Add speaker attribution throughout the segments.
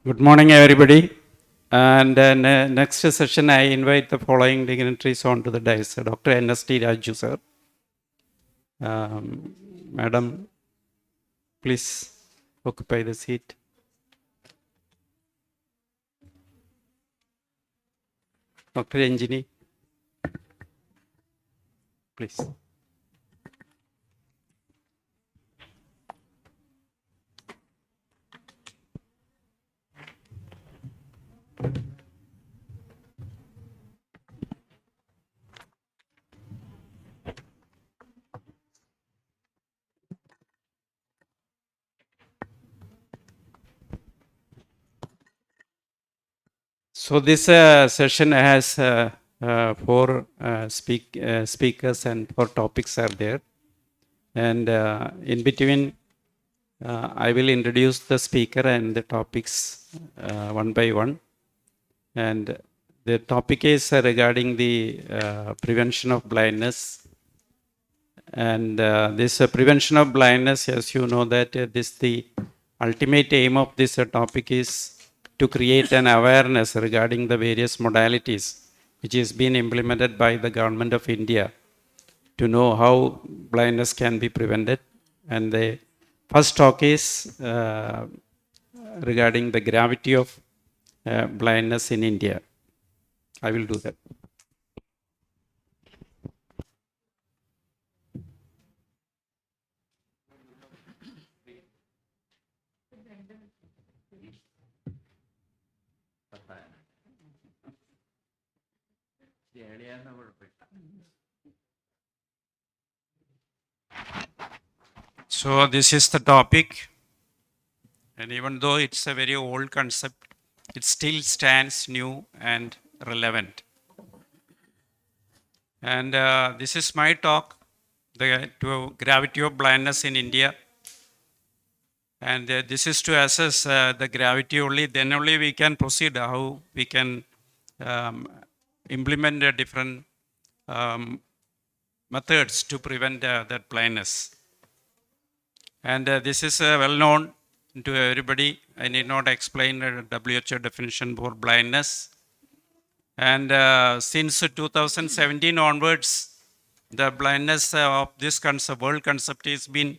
Speaker 1: Good morning, everybody. And next session, I invite the following dignitaries onto the dais. Dr. N.S.T. Raju, sir. Madam, please occupy the seat. Dr. Engineer, please. So this session has four speakers and four topics are there. And in between, I will introduce the speaker and the topics one by one. And the topic is regarding the prevention of blindness. And this prevention of blindness, as you know, that the ultimate aim of this topic is to create an awareness regarding the various modalities which is being implemented by the government of India to know how blindness can be prevented. And the first talk is regarding the gravity of blindness in India. I will do that. So this is the topic, and even though it's a very old concept, it still stands new and relevant. And this is my talk, the gravity of blindness in India. And this is to assess the gravity only, then only we can proceed how we can implement different methods to prevent that blindness. And this is well known to everybody. I need not explain the WHO definition for blindness. And since 2017 onwards, the blindness of this concept, world concept, is been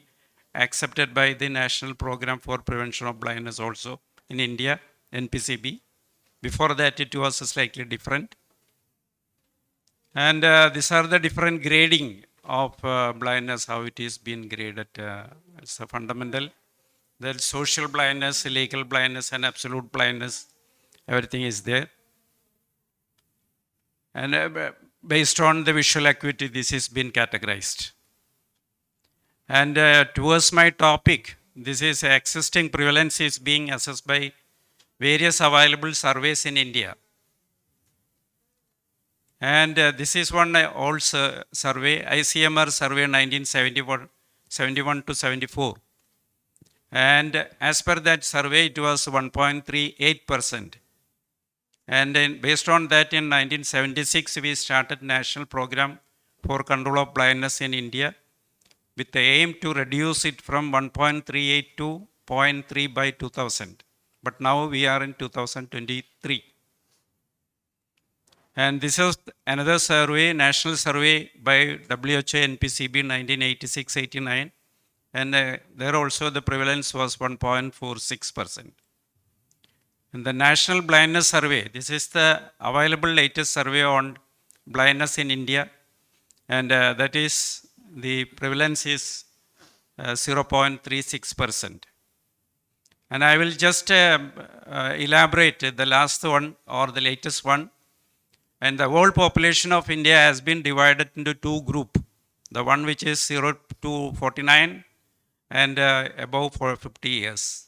Speaker 1: accepted by the National Program for Prevention of Blindness also in India, NPCB. Before that, it was slightly different. And these are the different grading of blindness, how it is being graded. It's a fundamental. There's social blindness, legal blindness, and absolute blindness. Everything is there. And based on the visual acuity, this has been categorized. And towards my topic, this is existing prevalence is being assessed by various available surveys in India. And this is one old survey, ICMR survey 1971 to 74. And as per that survey, it was 1.38%. And then based on that, in 1976, we started National Program for Control of Blindness in India with the aim to reduce it from 1.38 to 0.3 by 2000. But now we are in 2023. And this is another survey, national survey by WHO NPCB 1986-89. And there also the prevalence was 1.46%. And the National Blindness Survey, this is the available latest survey on blindness in India. And that is, the prevalence is 0.36%. And I will just elaborate the last one or the latest one. And the whole population of India has been divided into two groups. The one which is 0 to 49 and above for 50 years.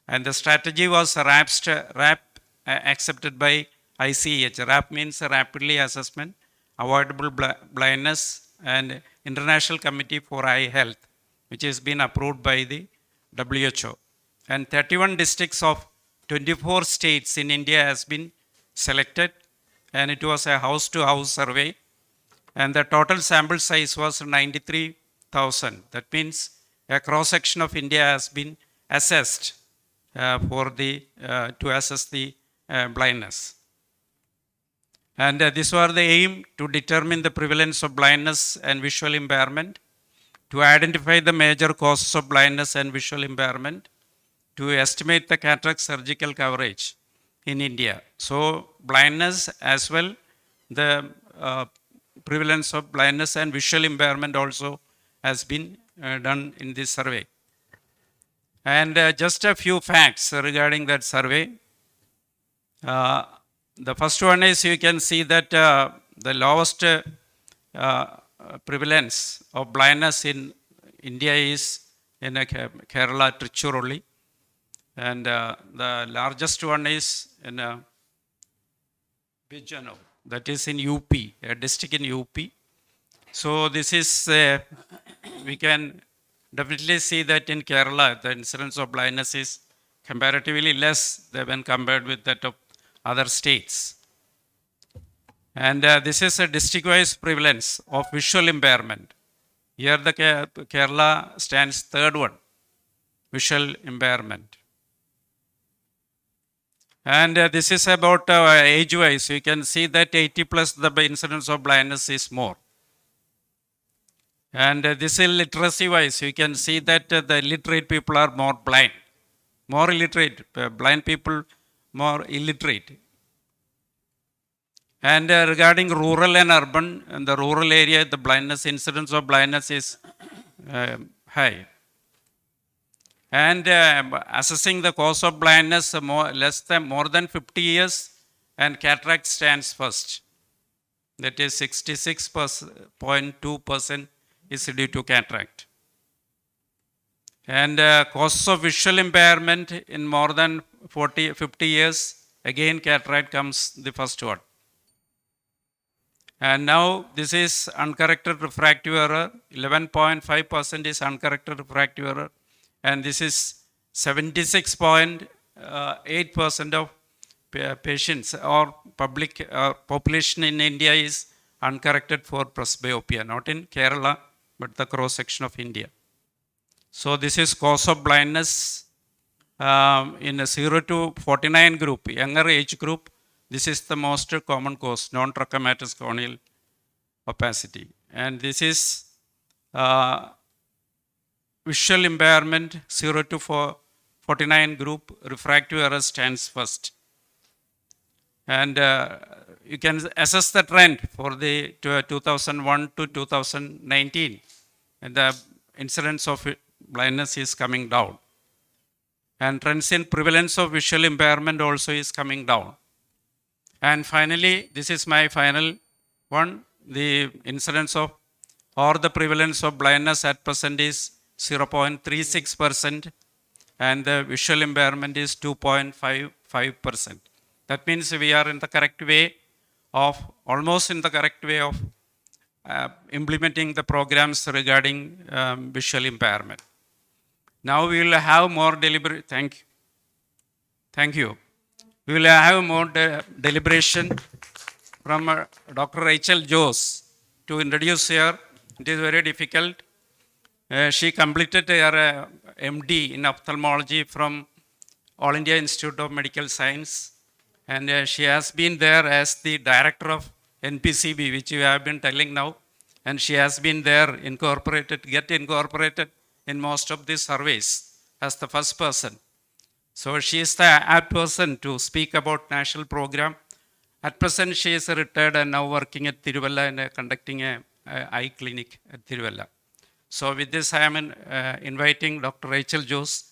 Speaker 1: And the strategy was RAP accepted by ICH. RAP means rapidly assessment, avoidable blindness, and International Committee for Eye Health, which has been approved by the WHO. And 31 districts of 24 states in India has been selected, and it was a house-to-house survey. And the total sample size was 93,000. That means a cross-section of India has been assessed to assess the blindness. And this was the aim to determine the prevalence of blindness and visual impairment, to identify the major causes of blindness and visual impairment, to estimate the cataract surgical coverage in India. So blindness as well, the prevalence of blindness and visual impairment also has been done in this survey. And just a few facts regarding that survey. The first one is you can see that the lowest prevalence of blindness in India is in Kerala, Trichure only. And the largest one is in Bijano, that is in UP, a district in UP. So this is, we can definitely see that in Kerala, the incidence of blindness is comparatively less than when compared with that of other states. And this is a district-wise prevalence of visual impairment. Here the Kerala stands third one, visual impairment. And this is about age-wise. You can see that 80 plus the incidence of blindness is more. And this is literacy-wise. You can see that the illiterate people are more blind. More illiterate, blind people more illiterate. And regarding rural and urban, in the rural area, the blindness, incidence of blindness is high. And assessing the cause of blindness, more than 50 years, and cataract stands first. That is 66.2% is due to cataract. And causes of visual impairment in more than 50 years, again cataract comes the first one. And now this is uncorrected refractive error, 11.5% is uncorrected refractive error. And this is 76.8% of patients or public population in India is uncorrected for presbyopia, not in Kerala, but the cross section of India. So this is cause of blindness in a 0 to 49 group, younger age group. This is the most common cause, non-trachomatous corneal opacity. And this is visual impairment, 0 to 49 group, refractive error stands first. And you can assess the trend for the 2001 to 2019. And the incidence of blindness is coming down. And trends in prevalence of visual impairment also is coming down. And finally, this is my final one, the incidence of or the prevalence of blindness at present is 0.36%, and the visual impairment is 2.55%. That means we are in the correct way of, almost in the correct way of implementing the programs regarding visual impairment. Now we will have more deliberate, thank you. We will have more deliberation from Dr. Rachel Jose to introduce here. It is very difficult. She completed her MD in ophthalmology from All India Institute of Medical Science. And she has been there as the director of NPCB, which you have been telling now. And she has been there incorporated in most of these surveys as the first person. So she is the apt person to speak about national program. At present, she is retired and now working at Tiruvalla and conducting an eye clinic at Tiruvalla. So with this, I am inviting Dr. Rachel Jose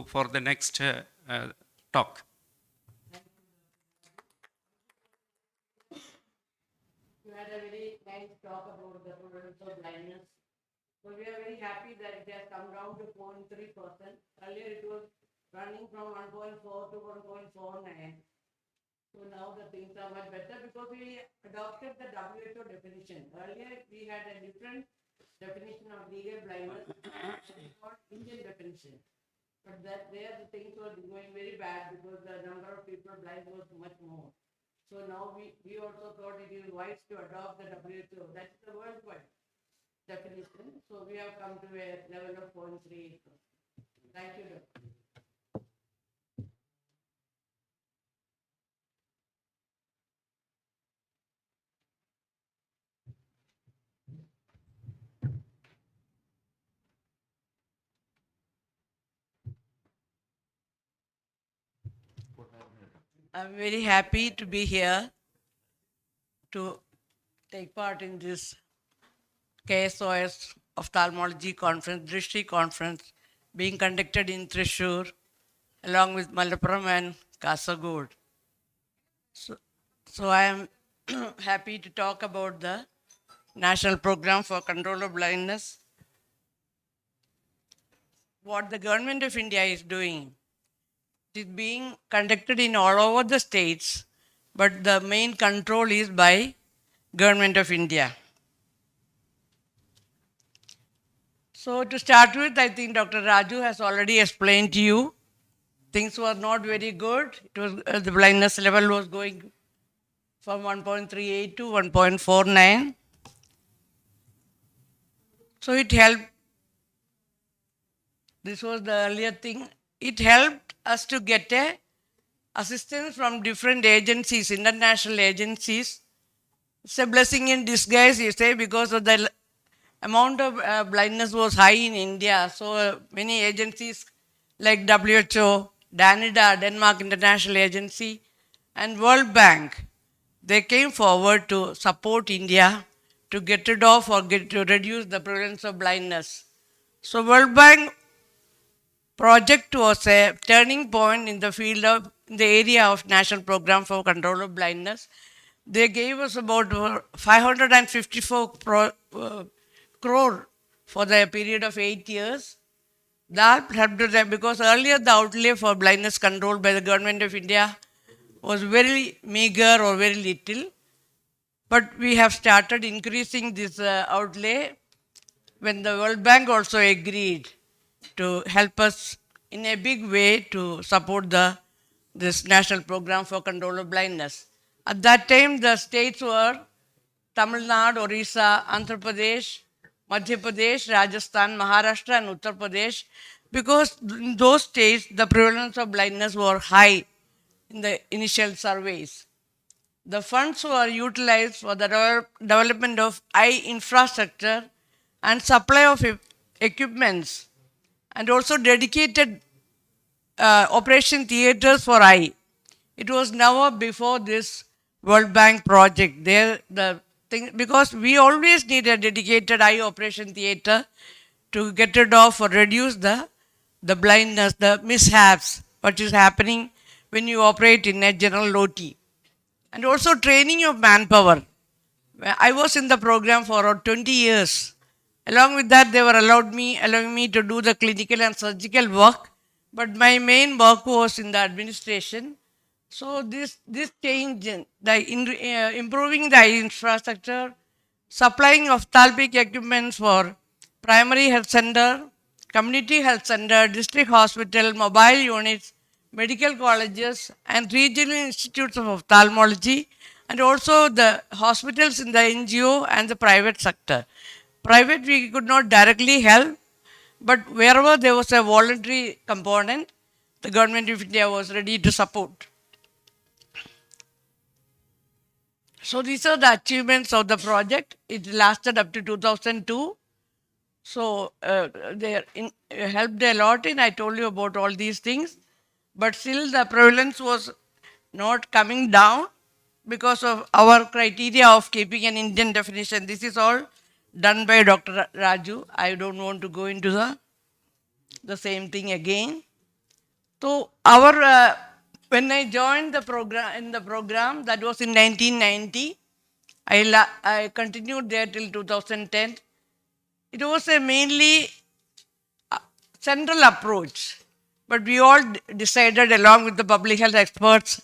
Speaker 1: for the next talk.
Speaker 2: You had a very nice talk about the prevalence of blindness. So we are very happy that it has come down to 0.3%. Earlier it was running from 1.4 to 1.49. So now the things are much better because we adopted the WHO definition. Earlier we had a different definition of legal blindness called Indian definition. But there the things were going very bad because the number of people blind was much more. So now we also thought it is wise to adopt the WHO. That's the worldwide definition. So we have come to a level of 0.38%. Thank you, Doctor. I'm very happy to be here to take part in this KSOS Ophthalmology Conference, Drishti Conference, being conducted in Thrissur along with Malappuram and Kasaragod. So I am happy to talk about the National Program for Control of Blindness, what the Government of India is doing. It is being conducted in all over the states, but the main control is by Government of India. So to start with, I think Dr. Raju has already explained to you, things were not very good. It was the blindness level was going from 1.38 to 1.49. So it helped. This was the earlier thing. It helped us to get a assistance from different agencies, international agencies. It's a blessing in disguise, you say, because of the amount of blindness was high in India. So many agencies like WHO, DANIDA, Denmark International Agency, and World Bank, they came forward to support India to get rid of or to reduce the prevalence of blindness. So World Bank project was a turning point in the field of in the area of National Program for Control of Blindness. They gave us about 554 crore for the period of 8 years. That helped us because earlier the outlay for blindness control by the Government of India was very meager or very little. But we have started increasing this outlay when the World Bank also agreed to help us in a big way to support this national program for control of blindness. At that time, the states were Tamil Nadu, Orissa, Andhra Pradesh, Madhya Pradesh, Rajasthan, Maharashtra, and Uttar Pradesh, because in those states the prevalence of blindness were high in the initial surveys. The funds were utilized for the development of eye infrastructure and supply of equipments, and also dedicated operation theaters for eye. It was never before this World Bank project. There, the thing, because we always need a dedicated eye operation theater to get rid of or reduce the blindness, the mishaps, what is happening when you operate in a general OT. And also training of manpower. I was in the program for around 20 years. Along with that, they were allowing me to do the clinical and surgical work, but my main work was in the administration. So this change, improving the infrastructure, supplying ophthalmic equipment for primary health center, community health center, district hospital, mobile units, medical colleges, and regional institutes of ophthalmology, and also the hospitals in the NGO and the private sector. Private, we could not directly help, but wherever there was a voluntary component, the Government of India was ready to support. So these are the achievements of the project. It lasted up to 2002. So they helped a lot, and I told you about all these things. But still the prevalence was not coming down because of our criteria of keeping an Indian definition. This is all done by Dr. Raju. I don't want to go into the same thing again. So when I joined the program, that was in 1990. I continued there till 2010. It was a mainly central approach, but we all decided along with the public health experts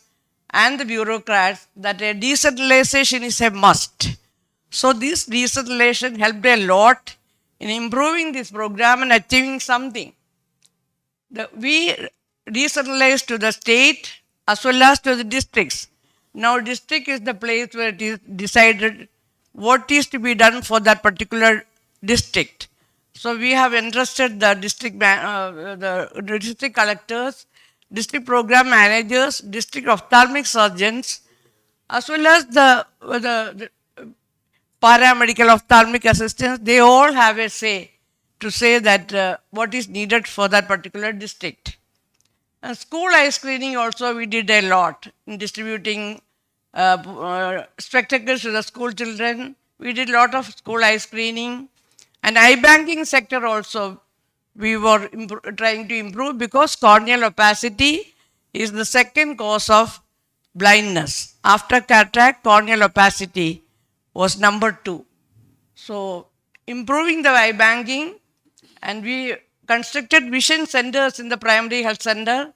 Speaker 2: and the bureaucrats that a decentralization is a must. So this decentralization helped a lot in improving this program and achieving something. We decentralized to the state as well as to the districts. Now district is the place where it is decided what is to be done for that particular district. So we have entrusted the district collectors, district program managers, district ophthalmic surgeons, as well as the paramedical ophthalmic assistants. They all have a say to say that what is needed for that particular district. School eye screening also we did a lot in distributing spectacles to the school children. We did a lot of school eye screening and eye banking sector also we were trying to improve because corneal opacity is the second cause of blindness. After cataract, corneal opacity was number 2. So improving the eye banking, and we constructed vision centers in the primary health center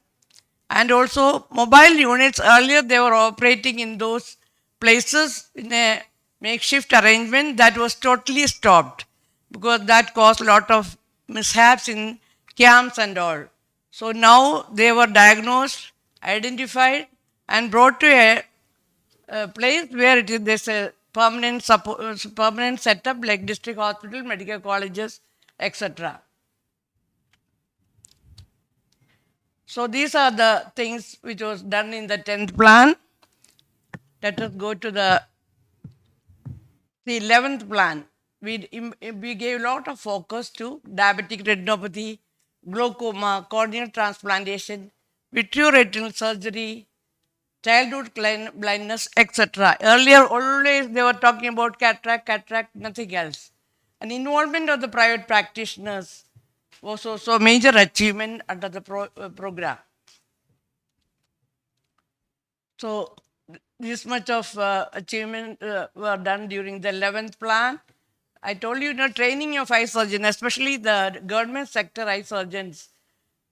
Speaker 2: and also mobile units. Earlier they were operating in those places in a makeshift arrangement that was totally stopped because that caused a lot of mishaps in camps and all. So now they were diagnosed, identified and brought to a place where it is there's a permanent support, permanent setup like district hospital, medical colleges, etc. So these are the things which was done in the 10th plan. Let us go to the 11th plan. We gave a lot of focus to diabetic retinopathy, glaucoma, corneal transplantation, vitreoretinal surgery, childhood blindness, etc. Earlier, always they were talking about cataract, nothing else. And involvement of the private practitioners was also a major achievement under the program. So this much of achievement were done during the 11th plan. I told you, training of eye surgeons, especially the government sector eye surgeons,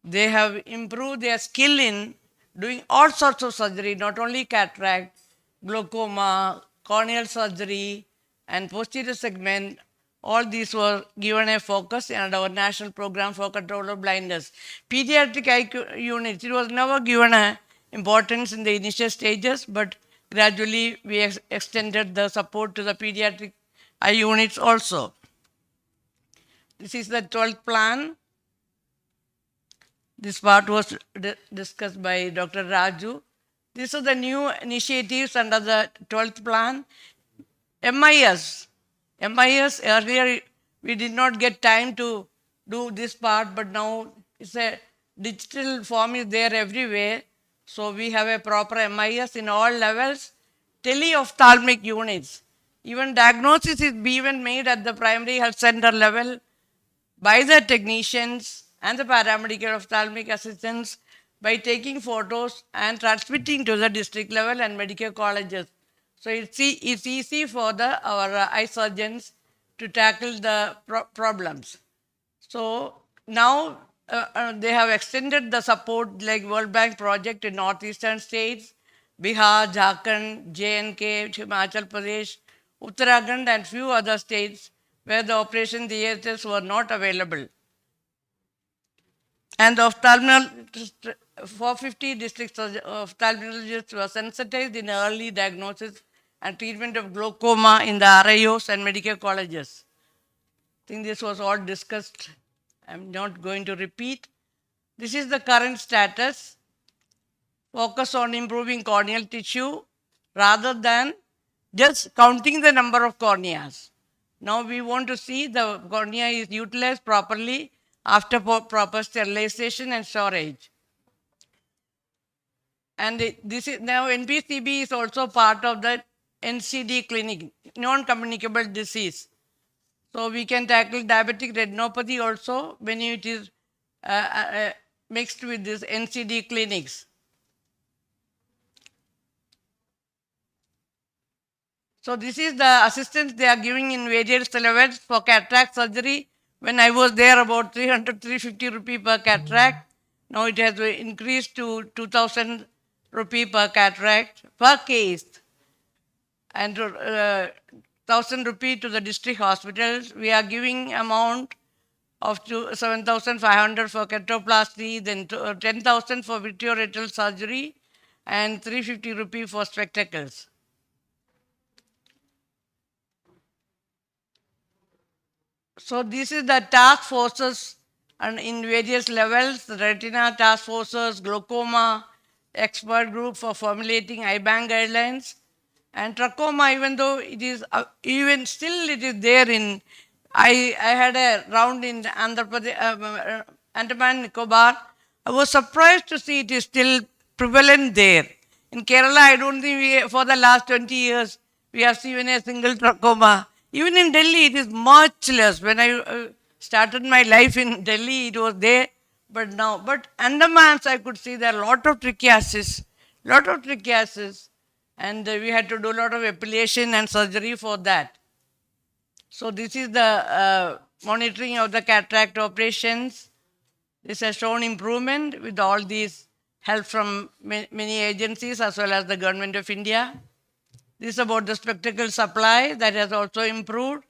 Speaker 2: they have improved their skill in doing all sorts of surgery, not only cataract, glaucoma, corneal surgery, and posterior segment. All these were given a focus in our national program for control of blindness. Pediatric eye units, it was never given a importance in the initial stages, but gradually we extended the support to the pediatric eye units also. This is the 12th plan. This part was discussed by Dr. Raju. These are the new initiatives under the 12th plan. MIS. MIS, earlier we did not get time to do this part, but now it's a digital form is there everywhere. So we have a proper MIS in all levels. Teleophthalmic units. Even diagnosis is even made at the primary health center level by the technicians and the paramedical ophthalmic assistants by taking photos and transmitting to the district level and medical colleges. So it's easy for our eye surgeons to tackle the problems. So now they have extended the support like World Bank project in northeastern states, Bihar, Jharkhand, J&K, Himachal Pradesh, Uttarakhand and few other states where the operation theatres were not available. And the 450 district ophthalmologists were sensitized in early diagnosis and treatment of glaucoma in the RIOs and medical colleges. I think this was all discussed. I'm not going to repeat. This is the current status. Focus on improving corneal tissue rather than just counting the number of corneas. Now we want to see the cornea is utilized properly after proper sterilization and storage. And this is now NPCB is also part of the NCD clinic, non-communicable disease. So we can tackle diabetic retinopathy also when it is mixed with this NCD clinics. So this is the assistance they are giving in various levels for cataract surgery. When I was there, about 300, 350 rupee per cataract. Now it has increased to 2,000 rupee per cataract per case. And 1,000 rupee to the district hospitals. We are giving amount of 7,500 for keratoplasty, then 10,000 for vitreoretinal surgery, and 350 rupee for spectacles. So this is the task forces and in various levels, the retina task forces, glaucoma, expert group for formulating eye bank guidelines, and trachoma, even though it is, even still it is there in, I had a round in Andhra Pradesh, Andaman Nicobar, I was surprised to see it is still prevalent there. In Kerala, I don't think for the last 20 years we have seen a single trachoma. Even in Delhi, it is much less. When I started my life in Delhi, it was there, but now, but Andamans, I could see there are a lot of trichiasis, and we had to do a lot of epilation and surgery for that. So this is the monitoring of the cataract operations. This has shown improvement with all these help from many agencies as well as the government of India. This is about the spectacle supply that has also improved.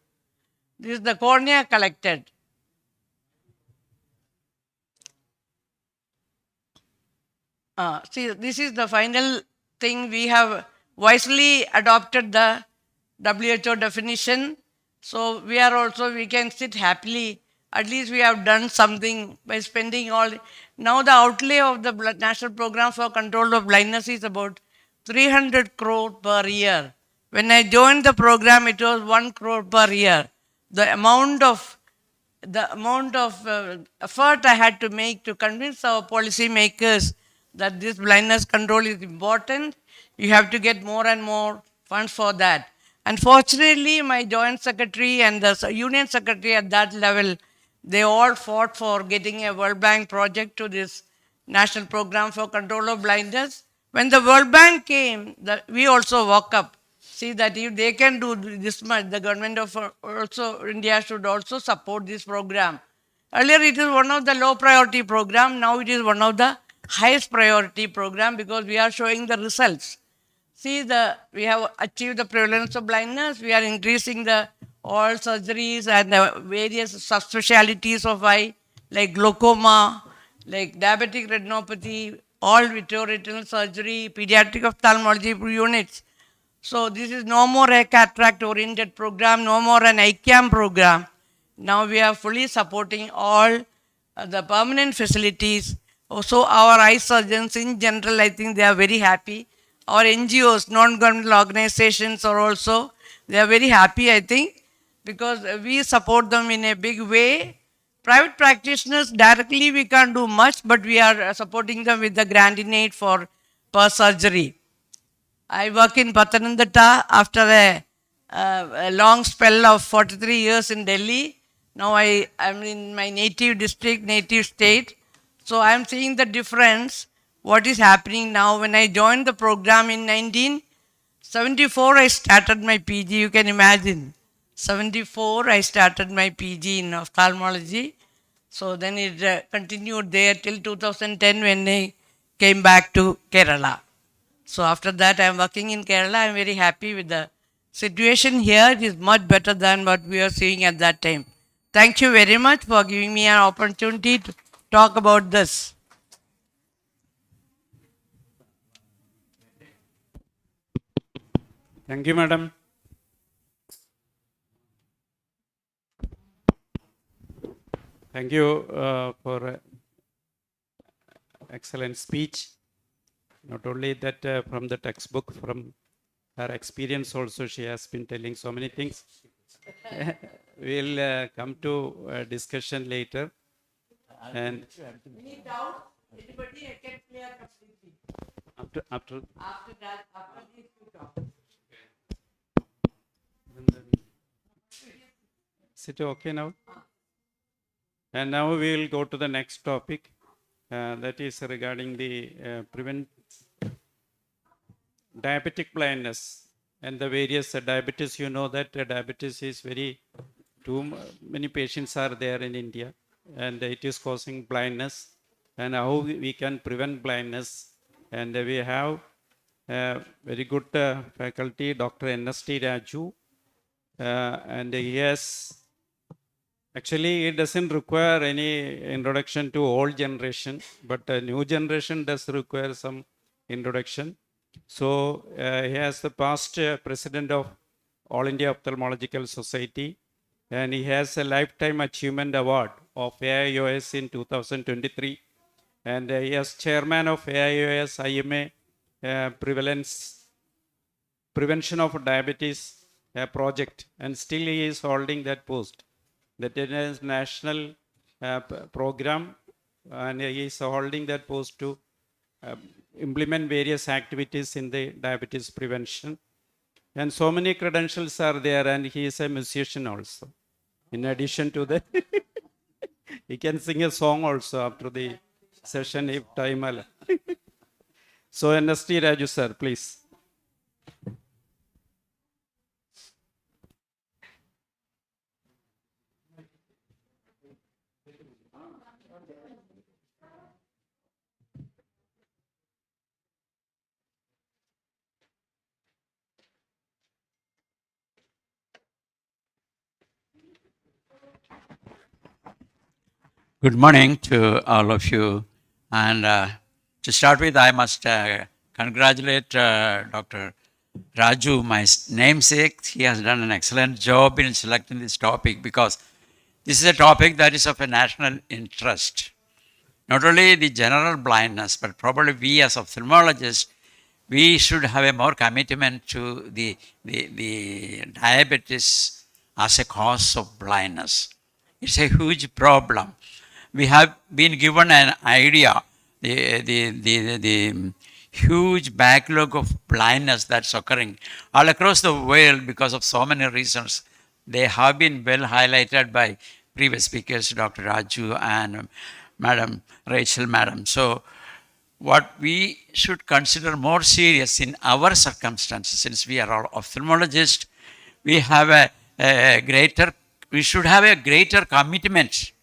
Speaker 2: This is the cornea collected. See, this is the final thing. We have wisely adopted the WHO definition. So we are also, we can sit happily. At least we have done something by spending all. Now the outlay of the National Program for Control of Blindness is about 300 crore per year. When I joined the program, it was 1 crore per year. The amount of effort I had to make to convince our policymakers that this blindness control is important, you have to get more and more funds for that. Unfortunately, my joint secretary and the union secretary at that level, they all fought for getting a World Bank project to this National Program for Control of Blindness. When the World Bank came, we also woke up. See that if they can do this much, the government of also India should also support this program. Earlier it is one of the low priority program. Now it is one of the highest priority program because we are showing the results. See, we have achieved the prevalence of blindness. We are increasing the all surgeries and the various subspecialties of eye, like glaucoma, like diabetic retinopathy, all vitreoretinal surgery, pediatric ophthalmology units. So this is no more a cataract-oriented program, no more an ICAM program. Now we are fully supporting all the permanent facilities. Also our eye surgeons in general, I think they are very happy. Our NGOs, non-governmental organizations are also, they are very happy, I think, because we support them in a big way. Private practitioners, directly we can't do much, but we are supporting them with the grant in aid for per surgery. I work in Pathanamthitta after a long spell of 43 years in Delhi. Now I am in my native district, native state. So I am seeing the difference, what is happening now. When I joined the program in 1974, I started my PG, you can imagine. 74, I started my PG in ophthalmology. So then it continued there till 2010 when I came back to Kerala. So after that, I am working in Kerala. I am very happy with the situation here. It is much better than what we were seeing at that time. Thank you very much for giving me an opportunity to talk about this.
Speaker 1: Thank you, madam. Thank you for excellent speech. Not only that, from the textbook, from her experience also, she has been telling so many things. We'll come to discussion later. And
Speaker 2: Any doubts? Anybody? I can clear completely.
Speaker 1: after
Speaker 2: That, after these two talks.
Speaker 1: is it okay now? And now we will go to the next topic. That is regarding the diabetic blindness and the various diabetes. You know that diabetes is too many patients are there in India, and it is causing blindness, and how we can prevent blindness. And we have very good faculty, Dr. N.S.T. Raju, and he has actually, it doesn't require any introduction to old generation, but the new generation does require some introduction. So he has the past president of All India Ophthalmological Society, and he has a Lifetime Achievement Award of AIOS in 2023. And he is chairman of AIOS IMA Prevention of Diabetes project, and still he is holding that post. That is a national program and he is holding that post to uh, implement various activities in the diabetes prevention. And so many credentials are there, and he is a musician also. In addition to that, he can sing a song also after the session if time allows. So, NST Raju sir, please.
Speaker 3: Good morning to all of you. And to start with, I must congratulate Dr. Raju, my namesake. He has done an excellent job in selecting this topic because this is a topic that is of a national interest. Not only the general blindness, but probably we as ophthalmologists, we should have a more commitment to the diabetes as a cause of blindness. It's a huge problem. We have been given an idea, the huge backlog of blindness that's occurring all across the world because of so many reasons. They have been well highlighted by previous speakers, Dr. Raju and Madam Rachel, Madam. So what we should consider more serious in our circumstances, since we are all ophthalmologists, we have we should have a greater commitment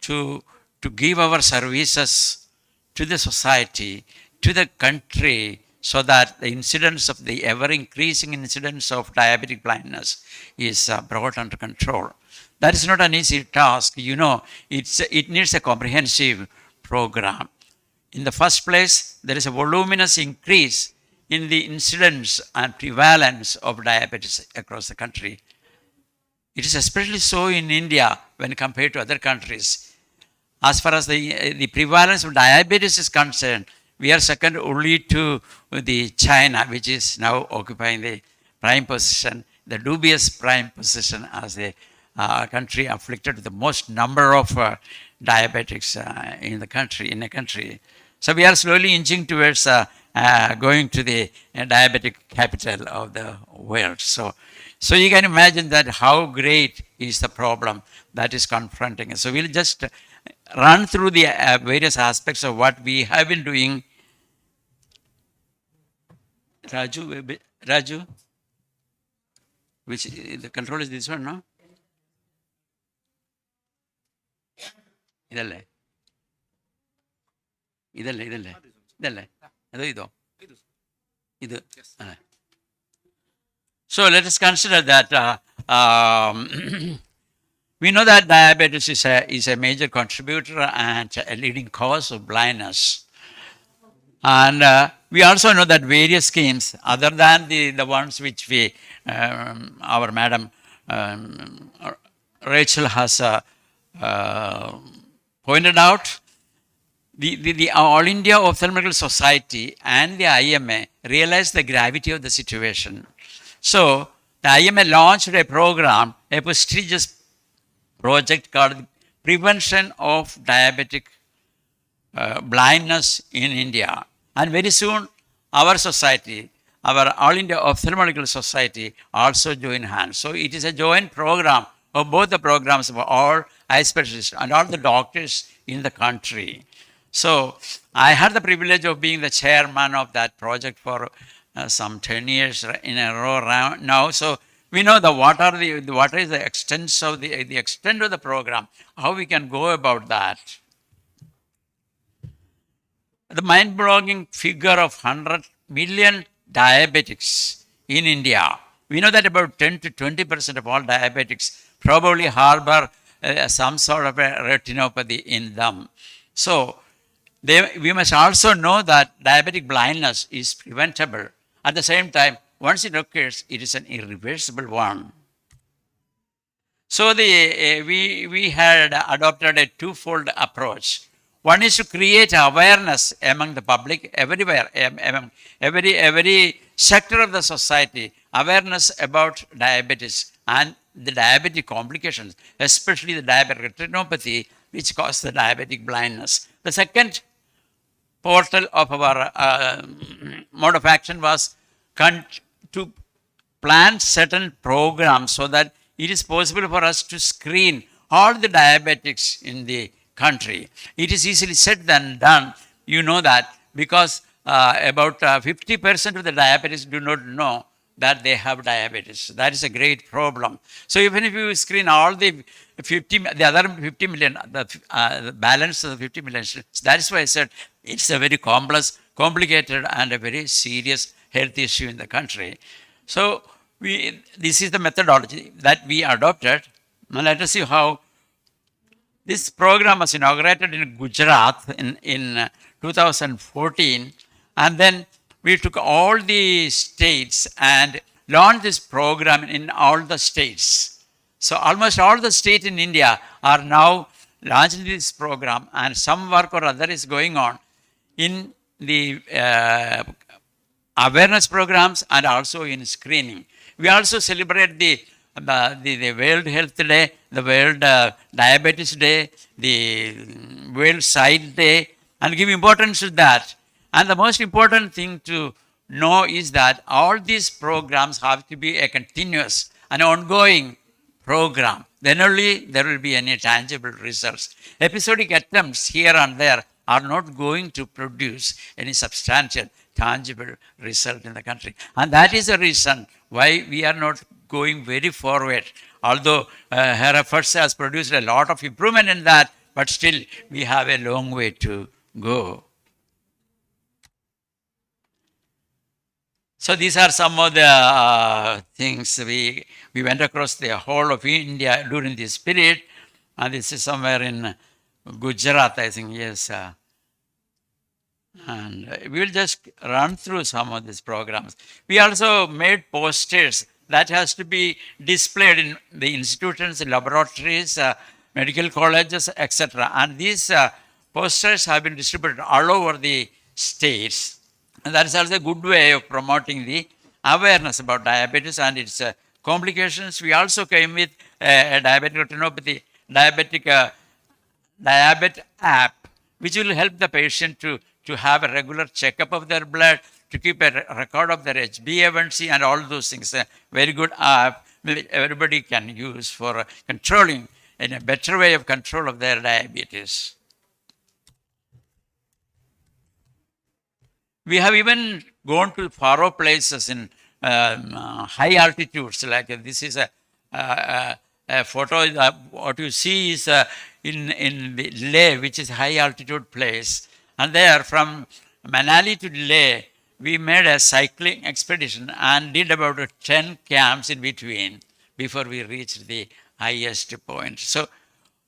Speaker 3: to give our services to the society, to the country, so that the incidence of the ever increasing incidence of diabetic blindness is brought under control. That is not an easy task. You know, it needs a comprehensive program. In the first place, there is a voluminous increase in the incidence and prevalence of diabetes across the country. It is especially so in India when compared to other countries. As far as the prevalence of diabetes is concerned, we are second only to the China, which is now occupying the prime position, the dubious prime position as a country afflicted with the most number of diabetics in a country. So we are slowly inching towards going to the diabetic capital of the world. So you can imagine that how great is the problem that is confronting us. So we'll just run through the various aspects of what we have been doing. Raju, which the control is this one, no? Idale. So let us consider that we know that diabetes is a major contributor and a leading cause of blindness. And we also know that various schemes, other than the ones which our Madam Rachel has pointed out, the All India Ophthalmical Society and the IMA realized the gravity of the situation. So the IMA launched a program, a prestigious project called Prevention of Diabetic Blindness in India. And very soon, our society, our All India Ophthalmological Society also joined hands. So it is a joint program of both the programs of all eye specialists and all the doctors in the country. So I had the privilege of being the chairman of that project for some 10 years in a row now. So we know what is the extent of the extent of the program, how we can go about that. The mind-boggling figure of 100 million diabetics in India. We know that about 10 to 20% of all diabetics probably harbor some sort of a retinopathy in them. So we must also know that diabetic blindness is preventable. At the same time, once it occurs, it is an irreversible one. So we had adopted a twofold approach. One is to create awareness among the public everywhere, among every sector of the society, awareness about diabetes and the diabetic complications, especially the diabetic retinopathy, which cause the diabetic blindness. The second portal of our mode of action was to plan certain programs so that it is possible for us to screen all the diabetics in the country. It is easily said than done. You know that because about 50% of the diabetics do not know that they have diabetes. That is a great problem. So even if you screen all the other 50 million, the balance of the 50 million, that is why I said it's a very complex, complicated and a very serious health issue in the country. So this is the methodology that we adopted. Now let us see how this program was inaugurated in Gujarat in 2014, and then we took all the states and launched this program in all the states. So almost all the states in India are now launching this program, and some work or other is going on in the awareness programs and also in screening. We also celebrate the World Health Day, the World Diabetes Day, the World Sight Day, and give importance to that. And the most important thing to know is that all these programs have to be a continuous and ongoing program. Then only there will be any tangible results. Episodic attempts here and there are not going to produce any substantial, tangible result in the country. And that is the reason why we are not going very forward. Although her efforts has produced a lot of improvement in that, but still we have a long way to go. So these are some of the things we went across the whole of India during this period, and this is somewhere in Gujarat, I think, yes. And we will just run through some of these programs. We also made posters that has to be displayed in the institutions, laboratories, medical colleges, etc. And these posters have been distributed all over the states. And that is also a good way of promoting the awareness about diabetes and its complications. We also came with a diabetic retinopathy, diabetes app, which will help the patient to have a regular checkup of their blood, to keep a record of their HbA1c and all those things. A very good app everybody can use for controlling, in a better way of control of their diabetes. We have even gone to far off places in high altitudes, like this is a photo. What you see is in Leh, which is a high altitude place. And there from Manali to Leh, we made a cycling expedition and did about 10 camps in between before we reached the highest point. So,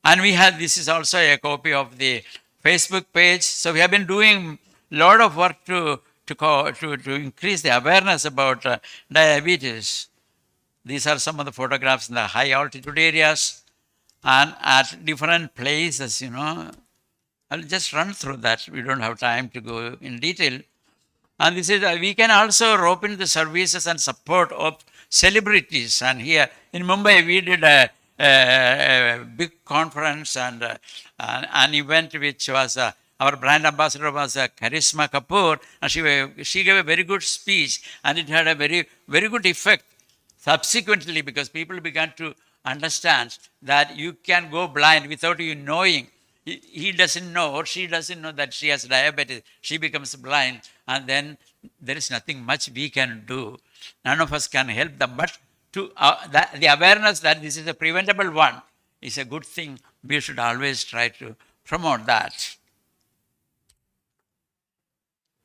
Speaker 3: and we have, this is also a copy of the Facebook page. So we have been doing a lot of work to increase the awareness about diabetes. These are some of the photographs in the high altitude areas and at different places, you know. I'll just run through that. We don't have time to go in detail. And this is, we can also rope in the services and support of celebrities. And here in Mumbai, we did a big conference and an event which was, our brand ambassador was Karisma Kapoor, and she gave a very good speech, and it had a very, very good effect subsequently, because people began to understand that you can go blind without you knowing. He doesn't know or she doesn't know that she has diabetes. She becomes blind, and then there is nothing much we can do. None of us can help them. But to the awareness that this is a preventable one is a good thing. We should always try to promote that.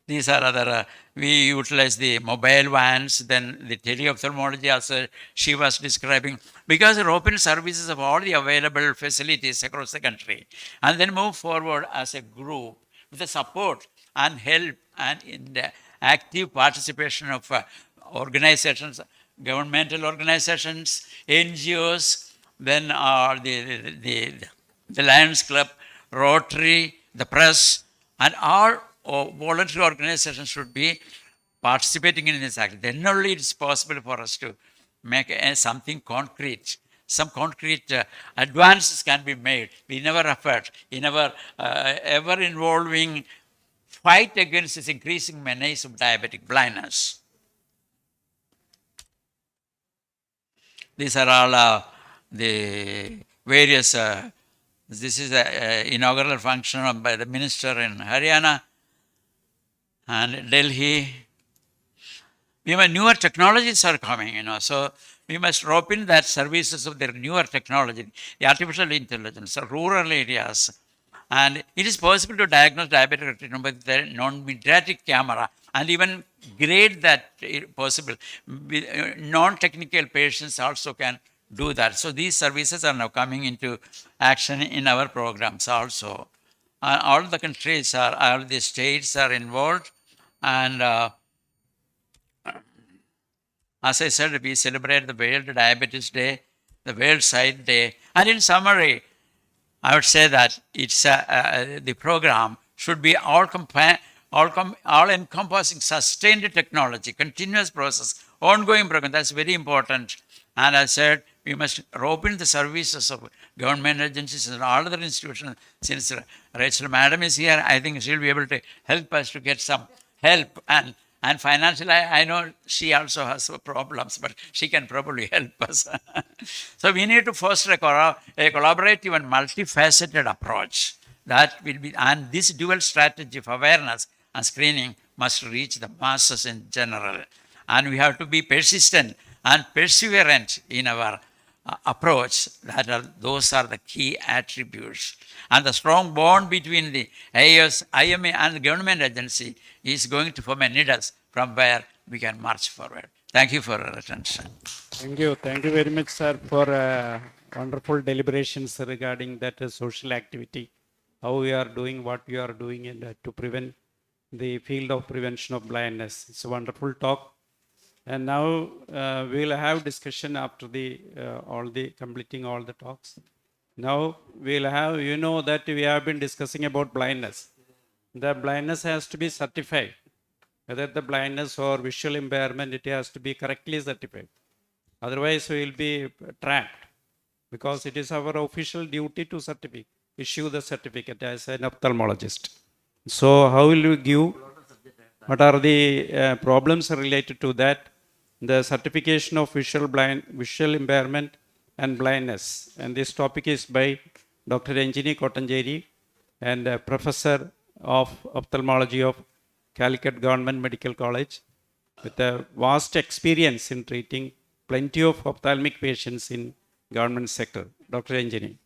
Speaker 3: These are other, we utilize the mobile vans, then the teleophthalmology also she was describing, because we're open services of all the available facilities across the country, and then move forward as a group with the support and help and in the active participation of organizations, governmental organizations, NGOs, then the Lions Club, Rotary, the press, and all voluntary organizations should be participating in this act. Then only it is possible for us to make something concrete, some concrete advances can be made. We never effort, we never ever involving fight against this increasing menace of diabetic blindness. These are all the various, this is the inaugural function by the minister in Haryana and Delhi. Newer technologies are coming, so we must rope in that services of the newer technology, the artificial intelligence, rural areas. And it is possible to diagnose diabetic retinopathy with a non-mydriatic camera and even grade that possible. Non-technical patients also can do that. So these services are now coming into action in our programs also. All the countries are, all the states are involved, and as I said, we celebrate the World Diabetes Day, the World Sight Day, and in summary, I would say that it's the program should be all-encompassing, sustained technology, continuous process, ongoing program. That's very important. And I said we must rope in the services of government agencies and all other institutions. Since Rachel Madam is here, I think she'll be able to help us to get some help. And financially, I know she also has problems, but she can probably help us. So we need to foster a collaborative and multifaceted approach that will be, and this dual strategy of awareness and screening must reach the masses in general. And we have to be persistent and perseverant in our approach. Those are the key attributes. And the strong bond between the AIOS, IMA and the government agency is going to form a nidus from where we can march forward. Thank you for your attention.
Speaker 1: Thank you. Thank you very much, sir, for wonderful deliberations regarding that social activity, how we are doing, what we are doing, and to prevent the field of prevention of blindness. It's a wonderful talk. And now we will have discussion after the completing all the talks. Now we'll have, that we have been discussing about blindness. The blindness has to be certified. Whether the blindness or visual impairment, it has to be correctly certified. Otherwise, we will be trapped, because it is our official duty to issue the certificate as an ophthalmologist. So how will you give? What are the problems related to that? The certification of visual impairment and blindness. And this topic is by Dr. Ranjini Kottanjeri, and Professor of Ophthalmology of Calicut Government Medical College, with a vast experience in treating plenty of ophthalmic patients in government sector. Dr. Ranjini.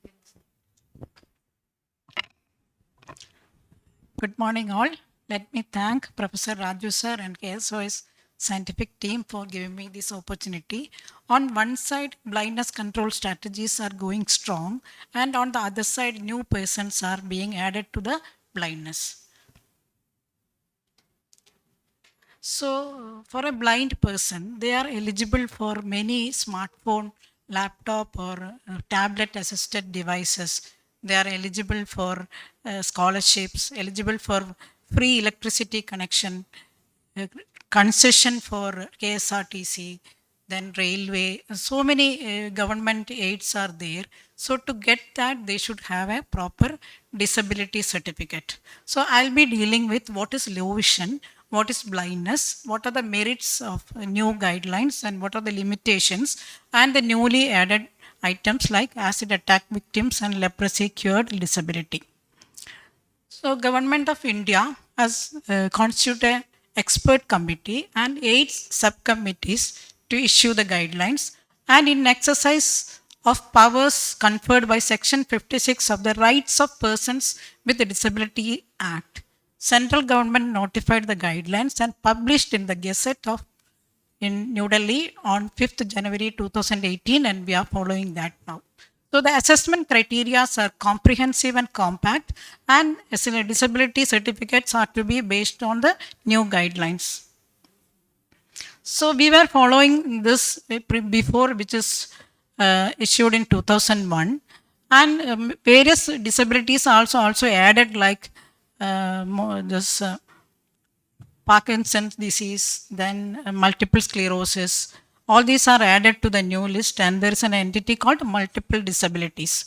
Speaker 4: Good morning all. Let me thank Professor Raju sir and KSOS scientific team for giving me this opportunity. On one side, blindness control strategies are going strong, and on the other side, new persons are being added to the blindness. So for a blind person, they are eligible for many smartphone, laptop or tablet assisted devices. They are eligible for scholarships, eligible for free electricity connection, concession for KSRTC, then railway. So many government aids are there. So to get that, they should have a proper disability certificate. So I'll be dealing with what is low vision, what is blindness, what are the merits of new guidelines, and what are the limitations, and the newly added items like acid attack victims and leprosy cured disability. So Government of India has constituted an expert committee and 8 subcommittees to issue the guidelines, and in exercise of powers conferred by Section 56 of the Rights of Persons with a Disability Act, central government notified the guidelines and published in the Gazette of in New Delhi on 5th January 2018, and we are following that now. So the assessment criteria are comprehensive and compact, and disability certificates are to be based on the new guidelines. So we were following this before, which is issued in 2001, and various disabilities are also added, like Parkinson's disease, then multiple sclerosis, All these are added to the new list, and there is an entity called multiple disabilities.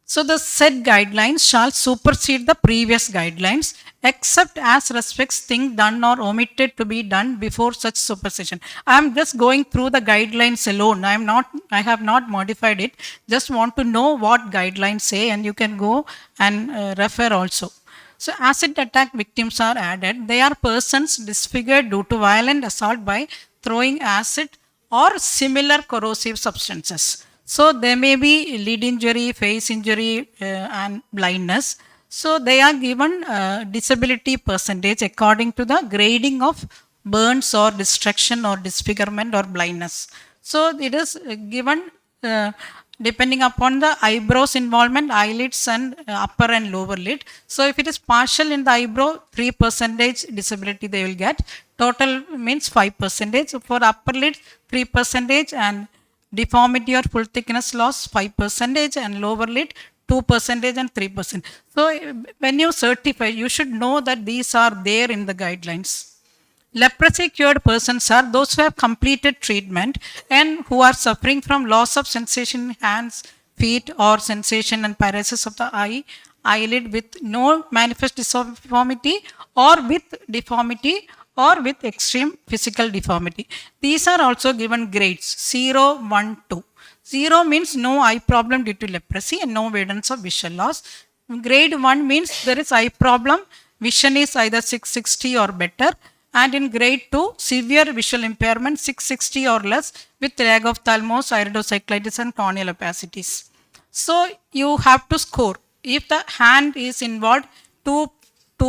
Speaker 4: So the said guidelines shall supersede the previous guidelines except as respects things done or omitted to be done before such supersession. I am just going through the guidelines alone. I have not modified it. Just want to know what guidelines say, and you can go and refer also. So acid attack victims are added. They are persons disfigured due to violent assault by throwing acid or similar corrosive substances. So there may be lead injury, face injury, and blindness. So they are given disability percentage according to the grading of burns or destruction or disfigurement or blindness. So it is given depending upon the eyebrows involvement, eyelids and upper and lower lid. So if it is partial in the eyebrow, 3% disability they will get. Total means 5%. For upper lid, 3%, and deformity or full thickness loss 5%, and lower lid 2% and 3%. So when you certify, you should know that these are there in the guidelines. Leprosy cured persons are those who have completed treatment and who are suffering from loss of sensation in hands, feet, or sensation and paralysis of the eye, eyelid with no manifest deformity, or with deformity, or with extreme physical deformity. These are also given grades 0, 1, 2. 0 means no eye problem due to leprosy and no evidence of visual loss. Grade 1 means there is eye problem, vision is either 660 or better. And in grade 2, severe visual impairment 660 or less with lag of ophthalmos, iridocyclitis and corneal opacities. So you have to score. If the hand is involved, 2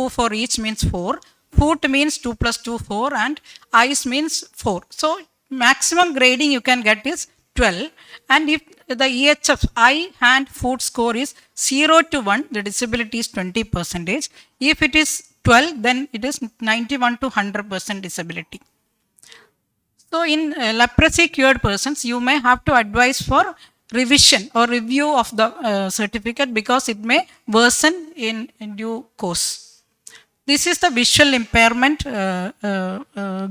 Speaker 4: for each means 4. Foot means 2 plus 2, 4, and eyes means 4. So maximum grading you can get is 12. And if the EHF eye, hand, foot score is 0 to 1, the disability is 20%. If it is 12, then it is 91 to 100% disability. So in leprosy cured persons, you may have to advise for revision or review of the certificate because it may worsen in due course. This is the visual impairment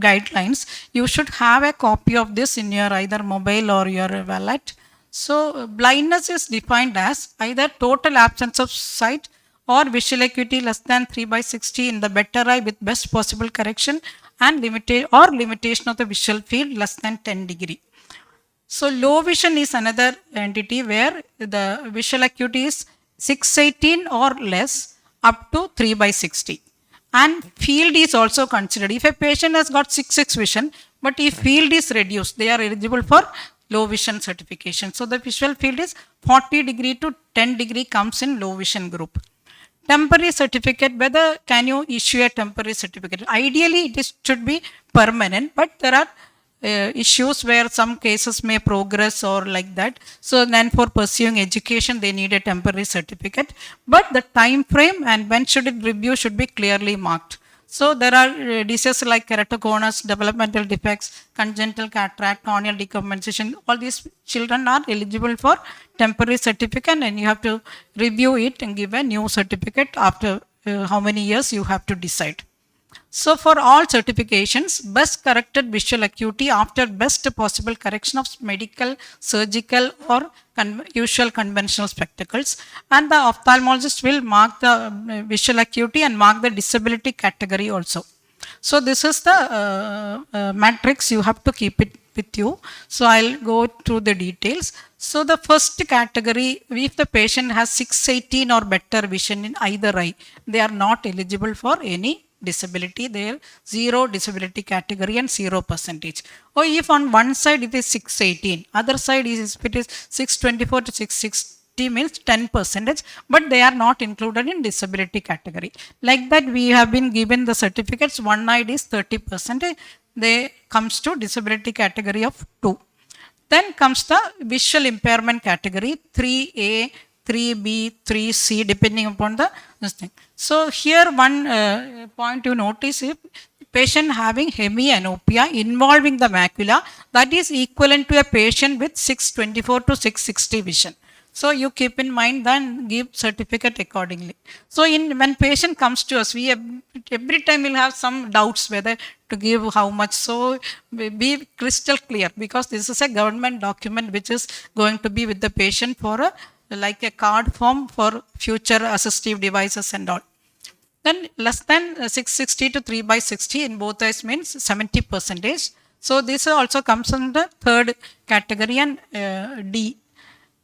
Speaker 4: guidelines. You should have a copy of this in your either mobile or your wallet. So blindness is defined as either total absence of sight or visual acuity less than 3/60 in the better eye with best possible correction, and limitation of the visual field less than 10 degree. So low vision is another entity where the visual acuity is 618 or less up to 3/60. And field is also considered. If a patient has got 6/6 vision, but if field is reduced, they are eligible for low vision certification. So the visual field is 40 degree to 10 degree comes in low vision group. Temporary certificate, whether can you issue a temporary certificate? Ideally, it should be permanent, but there are issues where some cases may progress or like that. So then for pursuing education, they need a temporary certificate. But the time frame and when should it review should be clearly marked. So there are diseases like keratoconus, developmental defects, congenital cataract, corneal decompensation. All these children are eligible for temporary certificate, and you have to review it and give a new certificate after how many years you have to decide. So for all certifications, best corrected visual acuity after best possible correction of medical, surgical or usual conventional spectacles, and the ophthalmologist will mark the visual acuity and mark the disability category also. So this is the matrix, you have to keep it with you. So I'll go through the details. So the first category, if the patient has 618 or better vision in either eye, they are not eligible for any disability. They are 0 disability category and 0%. Or if on one side it is 618, other side is if it is 624 to 660 means 10%, but they are not included in disability category. Like that we have been given the certificates, one eye is 30%, they comes to disability category of 2. Then comes the visual impairment category 3A, 3B, 3C depending upon the this thing. So here one point you notice, if patient having hemianopia involving the macula, that is equivalent to a patient with 624 to 660 vision. So you keep in mind, then give certificate accordingly. So when patient comes to us, every time we'll have some doubts whether to give how much. So be crystal clear, because this is a government document which is going to be with the patient for like a card form for future assistive devices and all. Then less than 660 to 3 by 60 in both eyes means 70%. So this also comes under third category, and D.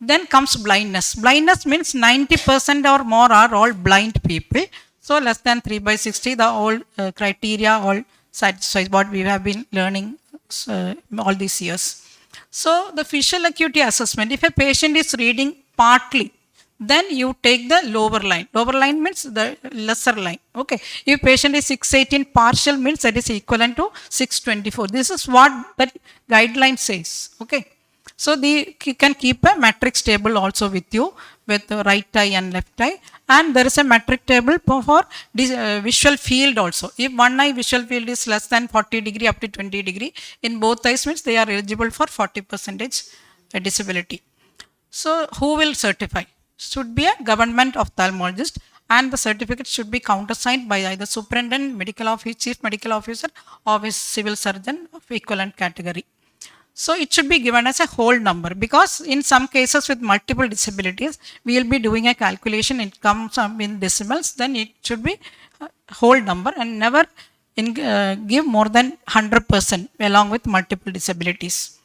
Speaker 4: Then comes blindness. Blindness means 90% or more are all blind people. So less than 3 by 60, the all criteria all satisfies what we have been learning all these years. So the visual acuity assessment, if a patient is reading partly, then you take the lower line. Lower line means the lesser line. Okay. If patient is 618 partial, means that is equivalent to 624. This is what that guideline says. Okay. So you can keep a matrix table also with you, with the right eye and left eye. And there is a metric table for visual field also. If one eye visual field is less than 40 degree up to 20 degree, in both eyes means they are eligible for 40% disability. So who will certify? Should be a government ophthalmologist, and the certificate should be countersigned by either superintendent, medical officer, chief medical officer, or his civil surgeon of equivalent category. So it should be given as a whole number, because in some cases with multiple disabilities, we will be doing a calculation, it comes up in decimals, then it should be a whole number and never give more than 100% along with multiple disabilities.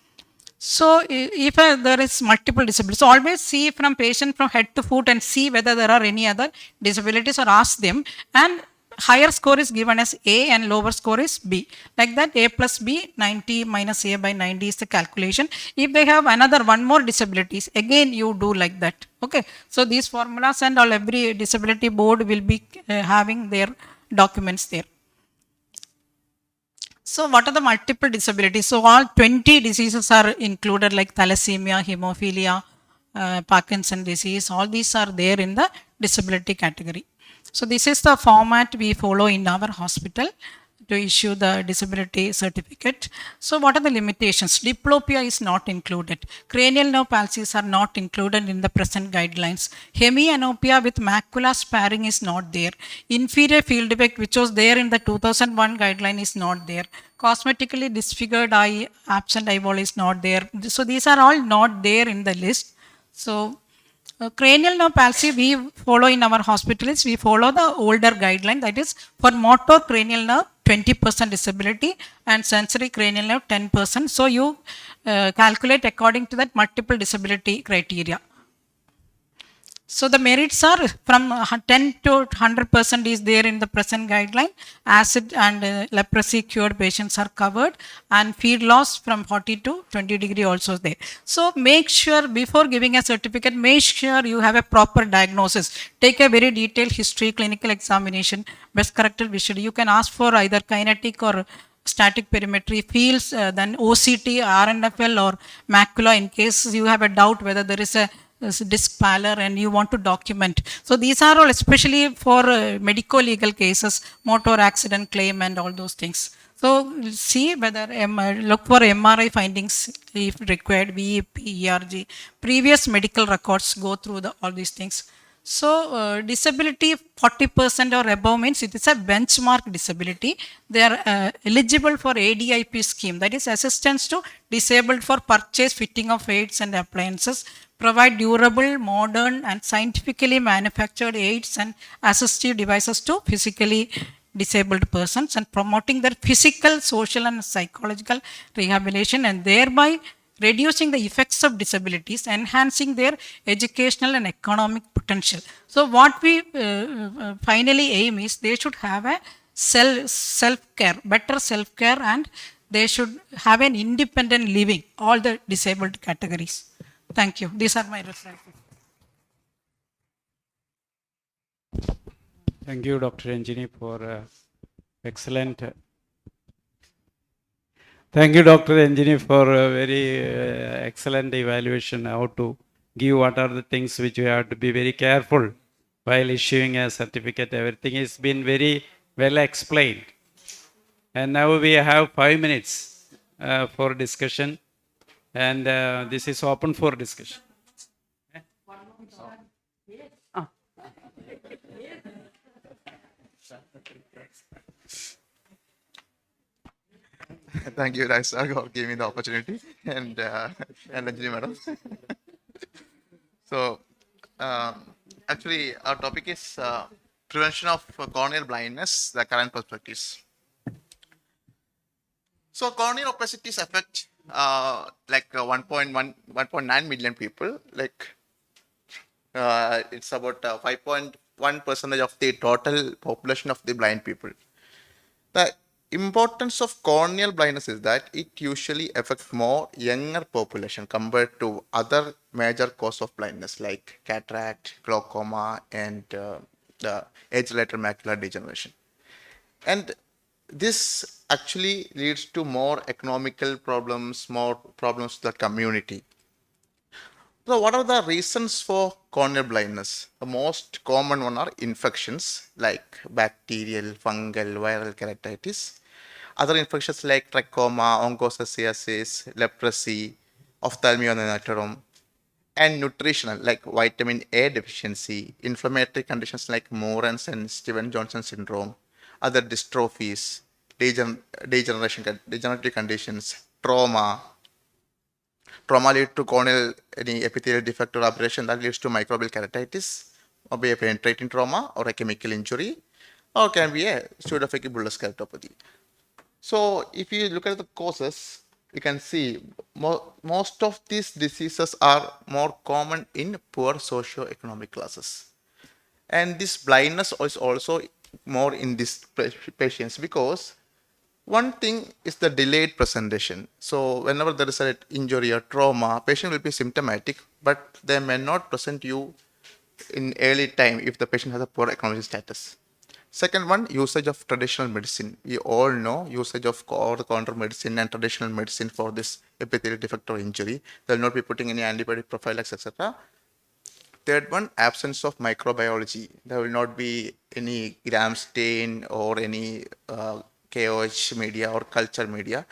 Speaker 4: So if there is multiple disabilities, so always see from patient from head to foot and see whether there are any other disabilities, or ask them, and higher score is given as A and lower score is B. Like that, A plus B, 90 minus A by 90 is the calculation. If they have another one more disabilities, again you do like that. Okay. So these formulas and all, every disability board will be having their documents there. So what are the multiple disabilities? So all 20 diseases are included, like thalassemia, hemophilia, Parkinson disease. All these are there in the disability category. So this is the format we follow in our hospital to issue the disability certificate. So what are the limitations? Diplopia is not included. Cranial nerve palsies are not included in the present guidelines. Hemianopia with macula sparing is not there. Inferior field defect, which was there in the 2001 guideline, is not there. Cosmetically disfigured eye, absent eyeball is not there. So these are all not there in the list. So cranial nerve palsy we follow in our hospitals, we follow the older guideline, that is for motor cranial nerve 20% disability and sensory cranial nerve 10%. So you calculate according to that multiple disability criteria. So the merits are from 10 to 100% is there in the present guideline. Acid and leprosy cured patients are covered, and field loss from 40 to 20 degree also there. So make sure before giving a certificate, make sure you have a proper diagnosis. Take a very detailed history, clinical examination, best corrected visually. You can ask for either kinetic or static perimetry, fields, then OCT, RNFL or macula in case you have a doubt whether there is a disc pallor and you want to document. So these are all especially for medico-legal cases, motor accident claim and all those things. So see whether, look for MRI findings if required, VEP, ERG, previous medical records, go through all these things. So disability 40% or above means it is a benchmark disability. They are eligible for ADIP scheme, that is assistance to disabled for purchase, fitting of aids and appliances, provide durable, modern and scientifically manufactured aids and assistive devices to physically disabled persons, and promoting their physical, social and psychological rehabilitation, and thereby reducing the effects of disabilities, enhancing their educational and economic potential. So what we finally aim is they should have a self-care, better self-care, and they should have an independent living, all the disabled categories. Thank you. These are my references.
Speaker 1: Thank you, Dr. Anjani, for excellent. Thank you, Dr. Anjani, for a very excellent evaluation, how to give what are the things which you have to be very careful while issuing a certificate. Everything has been very well explained. And now we have 5 minutes for discussion, and this is open for discussion.
Speaker 2: 1
Speaker 5: Thank you, Rai sir, for giving me the opportunity, and Anjali madam. So, actually, our topic is prevention of corneal blindness, the current perspectives. So, corneal opacities affect 1.9 million people. It's about 5.1% of the total population of the blind people. The importance of corneal blindness is that it usually affects more younger population compared to other major cause of blindness like cataract, glaucoma, and the age-related macular degeneration. And this actually leads to more economical problems, more problems to the community. So, what are the reasons for corneal blindness? The most common one are infections like bacterial, fungal, viral keratitis. Other infections like trachoma, onchocerciasis, leprosy, ophthalmia and nutritional like vitamin A deficiency, inflammatory conditions like Morans and Steven-Johnson syndrome, other dystrophies, degenerative conditions, trauma lead to corneal any epithelial defect or aberration that leads to microbial keratitis, or be a penetrating trauma or a chemical injury, or can be a pseudophakic bullous keratopathy. So, if you look at the causes, you can see most of these diseases are more common in poor socio-economic classes. And this blindness is also more in these patients because one thing is the delayed presentation. So whenever there is an injury or trauma, patient will be symptomatic, but they may not present you in early time if the patient has a poor economic status. Second one, usage of traditional medicine. We all know usage of over-the-counter medicine and traditional medicine for this epithelial defect or injury. They will not be putting any antibiotic prophylaxis, etc. Third one, absence of microbiology. There will not be any gram stain or any KOH media or culture media.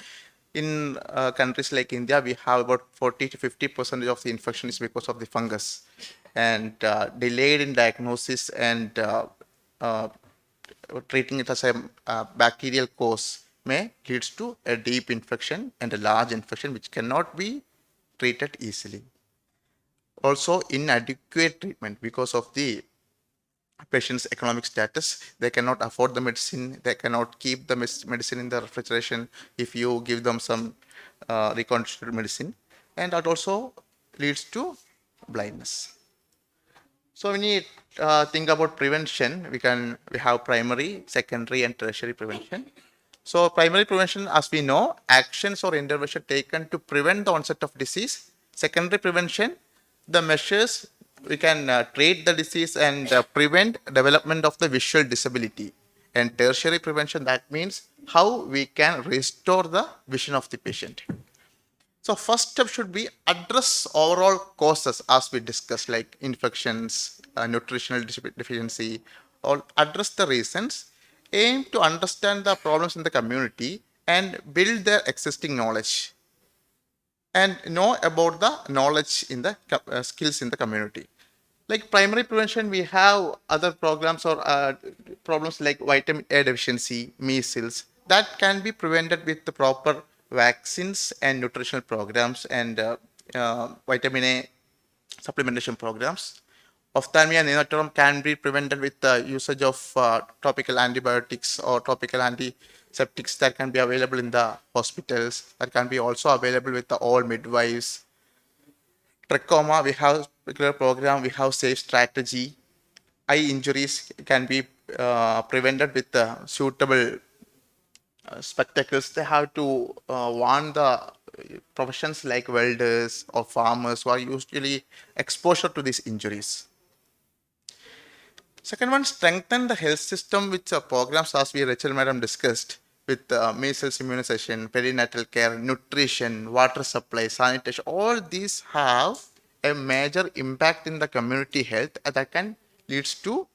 Speaker 5: In countries like India, we have about 40 to 50% of the infection is because of the fungus. And delayed in diagnosis and treating it as a bacterial cause may leads to a deep infection and a large infection which cannot be treated easily. Also, inadequate treatment because of the patient's economic status. They cannot afford the medicine. They cannot keep the medicine in the refrigeration if you give them some reconstituted medicine. And that also leads to blindness. So when you think about prevention, we have primary, secondary, and tertiary prevention. So primary prevention, as we know, actions or intervention taken to prevent the onset of disease. Secondary prevention, the measures we can treat the disease and prevent development of the visual disability. And tertiary prevention, that means how we can restore the vision of the patient. So first step should be address overall causes as we discussed, like infections, nutritional deficiency, or address the reasons, aim to understand the problems in the community and build their existing knowledge and know about the knowledge in the skills in the community. Like primary prevention, we have other programs or problems like vitamin A deficiency, measles, that can be prevented with the proper vaccines and nutritional programs and vitamin A supplementation programs. Ophthalmia neonatal can be prevented with the usage of topical antibiotics or topical antiseptics that can be available in the hospitals, that can be also available with the all midwives. Trachoma, we have particular program, we have safe strategy. Eye injuries can be prevented with suitable spectacles. They have to warn the professions like welders or farmers who are usually exposure to these injuries. Second one, strengthen the health system with programs as we Rachel Madam discussed with measles immunization, perinatal care, nutrition, water supply, sanitation. All these have a major impact in the community health that can leads to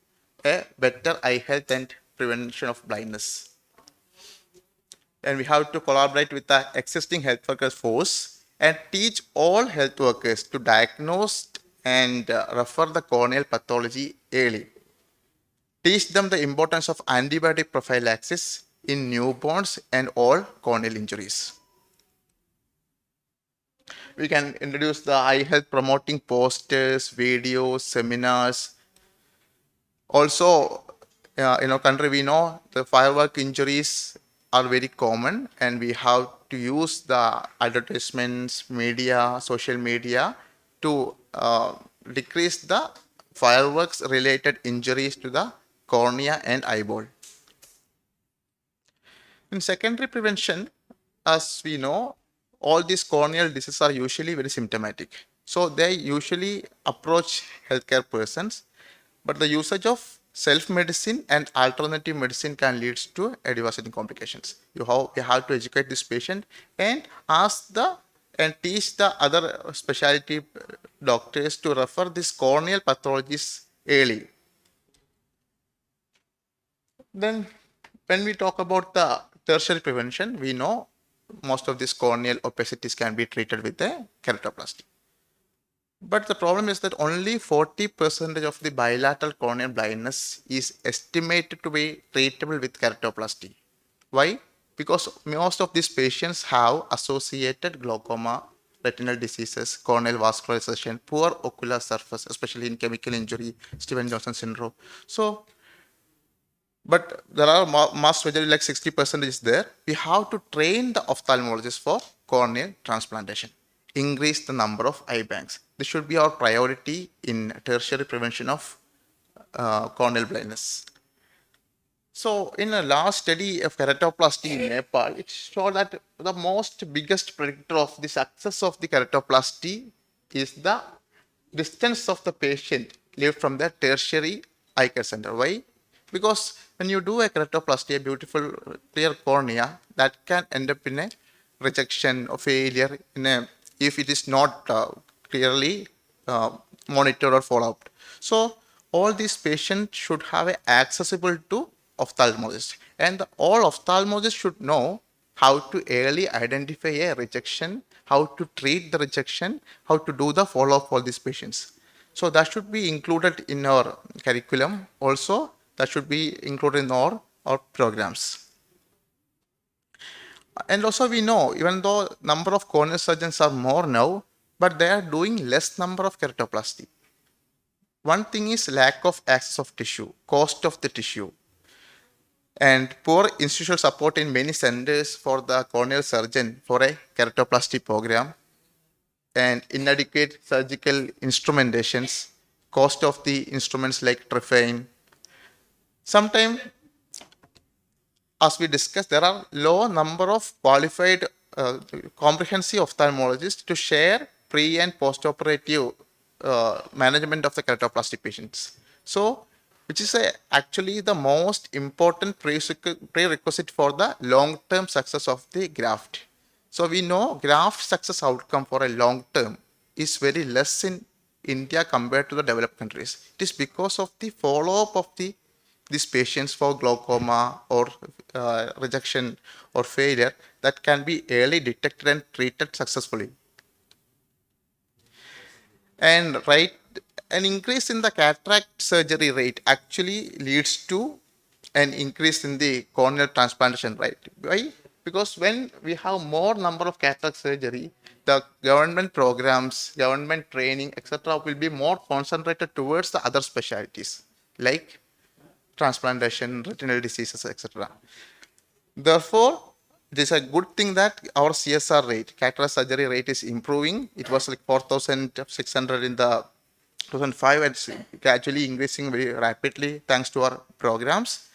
Speaker 5: a better eye health and prevention of blindness. And we have to collaborate with the existing health workers force and teach all health workers to diagnose and refer the corneal pathology early. teach them the importance of antibiotic prophylaxis in newborns and all corneal injuries. We can introduce the eye health promoting posters, videos, seminars. Also, in our country, we know the firework injuries are very common, and we have to use the advertisements, media, social media to decrease the fireworks related injuries to the cornea and eyeball. In secondary prevention, as we know, all these corneal diseases are usually very symptomatic. So they usually approach healthcare persons, but the usage of self-medicine and alternative medicine can lead to a devastating complications. You have to educate this patient and teach the other specialty doctors to refer these corneal pathologies early. Then when we talk about the tertiary prevention, we know most of these corneal opacities can be treated with a keratoplasty. But the problem is that only 40% of the bilateral corneal blindness is estimated to be treatable with keratoplasty. Why? Because most of these patients have associated glaucoma, retinal diseases, corneal vascularization, poor ocular surface, especially in chemical injury, Stevens-Johnson syndrome. So, but there are mass majority like 60% is there. We have to train the ophthalmologist for corneal transplantation, increase the number of eye banks. This should be our priority in tertiary prevention of corneal blindness. So in a last study of keratoplasty in Nepal, it showed that the most biggest predictor of the success of the keratoplasty is the distance of the patient lived from the tertiary eye care center. Why? Because when you do a keratoplasty, a beautiful clear cornea, that can end up in a rejection or failure if it is not clearly monitored or followed up. So all these patients should have a accessible to ophthalmologist, and all ophthalmologists should know how to early identify a rejection, how to treat the rejection, how to do the follow-up for these patients. So that should be included in our curriculum. Also, that should be included in our programs. And also we know, even though number of corneal surgeons are more now, but they are doing less number of keratoplasty. One thing is lack of access of tissue, cost of the tissue, and poor institutional support in many centers for the corneal surgeon for a keratoplasty program, and inadequate surgical instrumentations, cost of the instruments like trephine. Sometimes, as we discussed, there are low number of qualified comprehensive ophthalmologists to share pre and post-operative management of the keratoplasty patients. So, which is actually the most important prerequisite for the long-term success of the graft. So we know graft success outcome for a long term is very less in India compared to the developed countries. It is because of the follow-up of these patients for glaucoma or rejection or failure that can be early detected and treated successfully. And an increase in the cataract surgery rate actually leads to an increase in the corneal transplantation rate. Why? Because when we have more number of cataract surgery, the government programs, government training, etc., will be more concentrated towards the other specialties like transplantation, retinal diseases, etc. Therefore, it is a good thing that our CSR rate, cataract surgery rate, is improving. It was like 4,600 in the 2005, and it's gradually increasing very rapidly thanks to our programs.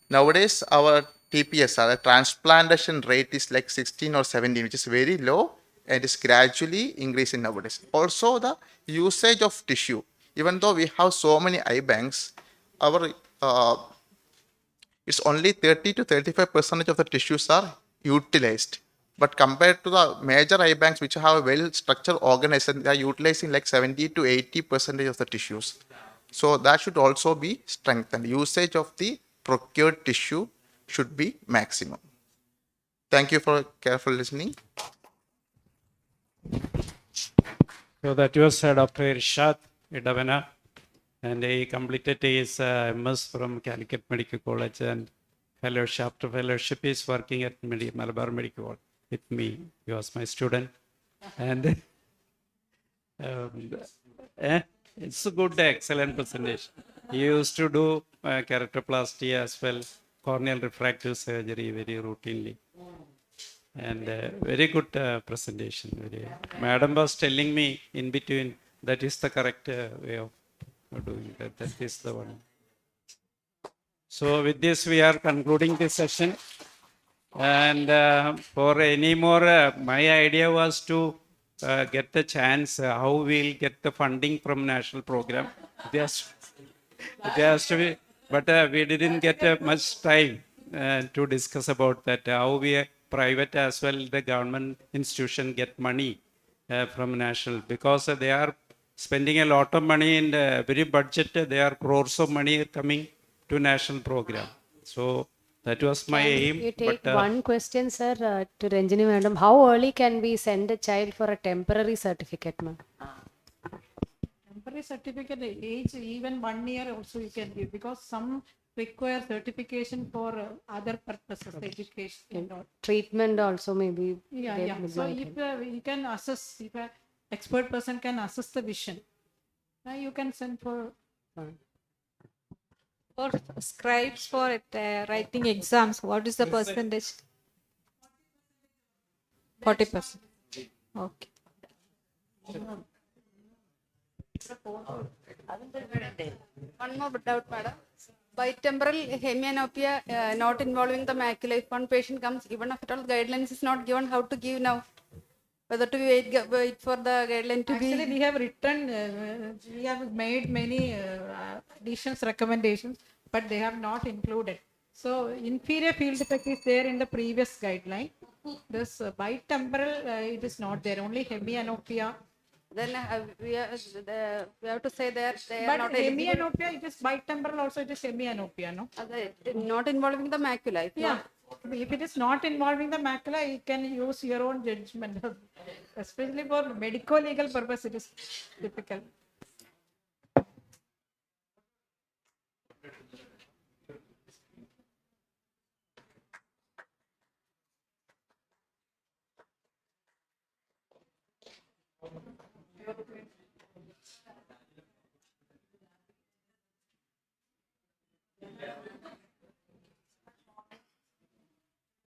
Speaker 5: Nowadays, our TPS, our transplantation rate, is like 16 or 17, which is very low and is gradually increasing nowadays. Also, the usage of tissue, even though we have so many eye banks, our it's only 30 to 35% of the tissues are utilized. But compared to the major eye banks, which have a well-structured organization, they are utilizing like 70 to 80% of the tissues. So that should also be strengthened. Usage of the procured tissue should be maximum. Thank you for careful listening.
Speaker 1: So that was Dr. Irshad Idavana, And he completed his MS from Calicut Medical College, and fellowship after fellowship is working at Malabar Medical College with me. He was my student. And um, it's a good, excellent presentation. He used to do keratoplasty as well, corneal refractive surgery very routinely. And very good presentation. Madam was telling me in between that is the correct way of doing that. That is the one. So with this, we are concluding this session. And for any more, my idea was to get the chance how we'll get the funding from national program. It has to be, but we didn't get much time to discuss about that. How we private as well the government institution get money from national, because they are spending a lot of money in the very budget. There are crores of money coming to national program. So that was my aim.
Speaker 6: You take
Speaker 1: But
Speaker 6: one question, sir, to Ranjini madam. How early can we send a child for a temporary certificate, ma'am?
Speaker 4: Temporary certificate age, even 1 year also you can give, because some require certification for other purposes, education and all.
Speaker 6: Treatment also maybe.
Speaker 4: Yeah,
Speaker 6: they
Speaker 4: yeah.
Speaker 6: would
Speaker 4: So
Speaker 6: might
Speaker 4: if
Speaker 6: have.
Speaker 4: you can assess, if an expert person can assess the vision, you can send for.
Speaker 7: For scribes for writing exams, what is the percentage? 40%. Okay.
Speaker 8: One more doubt, madam. Bitemporal hemianopia not involving the macula. If one patient comes, even if at all guidelines is not given, how to give now? Whether to wait for the guideline to
Speaker 4: Actually,
Speaker 8: be.
Speaker 4: we have written, we have made many additions, recommendations, but they have not included. So, inferior field effect is there in the previous guideline. This bitemporal, it is not there, only hemianopia.
Speaker 8: Then we have to say that they are
Speaker 4: But
Speaker 8: not eligible.
Speaker 4: hemianopia, it is bitemporal also, it is hemianopia, no?
Speaker 8: Not involving the macula. If
Speaker 4: Yeah.
Speaker 8: not,
Speaker 4: If it is not involving the macula, you can use your own judgment. Especially for medico-legal purpose, it is difficult.